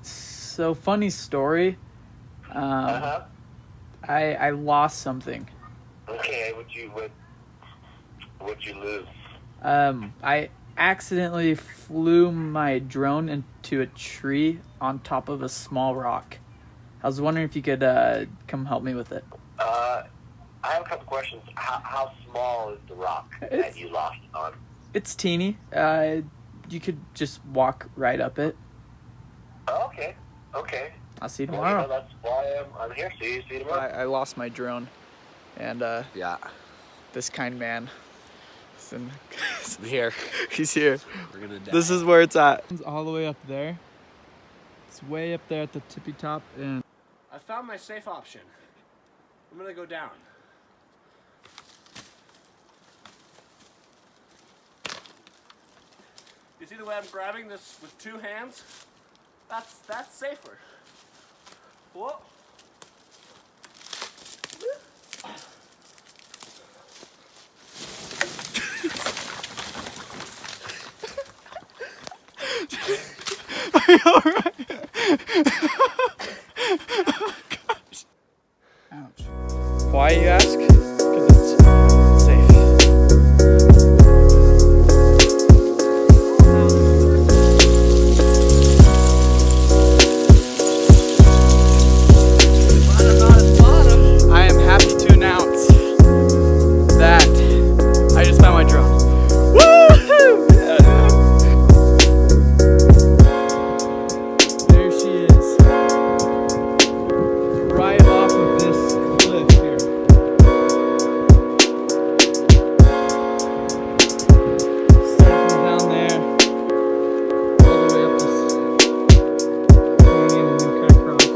So funny story. Uh-huh. I lost something. Okay, what'd you lose? I accidentally flew my drone into a tree on top of a small rock. I was wondering if you could come help me with it. I have a couple questions. How small is the rock that you lost on? It's teeny. You could just walk right up it. Oh, okay. I'll see you Well, tomorrow. that's why I'm here. See you tomorrow. I lost my drone, and Yeah. this kind man. I'm here. He's here. We're gonna die. This is where it's at. It's all the way up there. It's way up there at the tippy top, and I found my safe option. I'm gonna go down. You see the way I'm grabbing this with two hands? That's safer. Whoa. are you all right? Oh gosh. Ouch. Why, you ask? Because it's safe. I am happy to announce that I just found my drone. Woohoo! There she is. Right off of this cliff here. Starting from down there, all the way up this canyon and then cut across.